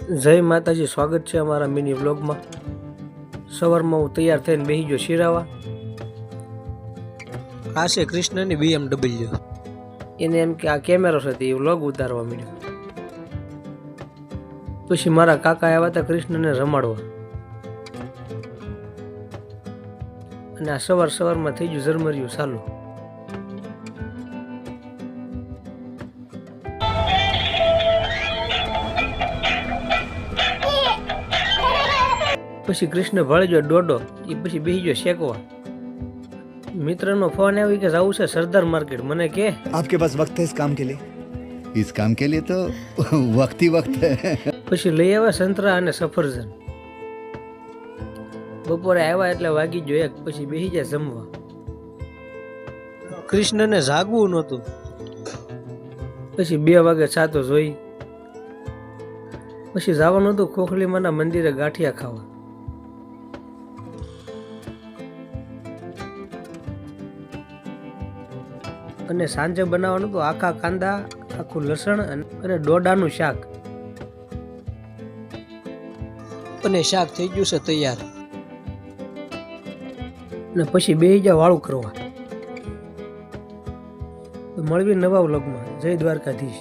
જય માતાજી, સ્વાગત છે અમારા મિની વ્લોગમાં। સવારમાં હું તૈયાર થઈને બેસી ગયો શિરાવા। આ છે કૃષ્ણની BMW। એને એમ કે આ કેમેરો છે તે વ્લોગ ઉતારવા માંડ્યો। પછી મારા કાકા આવ્યા હતા કૃષ્ણને રમાડવા, અને આ સવારમાં થઈ ગયું ઝરમરિયું ચાલુ। પછી કૃષ્ણ ભાળી ગયો ડોડો, એ પછી બેસી ગયો શેકવા। મિત્રનો ફોન આવ્યો કે જવું છે સરદાર માર્કેટ, મને કે आपके पास वक्त है इस काम के लिए? इस काम के लिए तो वक्त ही वक्त है। પછી લઈ આવ્યા સંતરા અને સફરજન। બપોરે આવ્યા એટલે વાગી ગયો 1, પછી બેસી જાય જમવા। કૃષ્ણને જાગવું નહોતું, પછી 2 વાગે છાતો જોઈ। પછી જવાનું હતું ખોખલીમાના મંદિરે ગાંઠિયા ખાવા। અને સાંજે બનાવવાનું હતું આખા કાંદા, આખું લસણ અને ડોડાનું શાક। અને શાક થઈ ગયું છે તૈયાર, અને પછી બેસી જા વાળું કરવા। મળવી નવા વ્લોગમાં। જય દ્વારકાધીશ।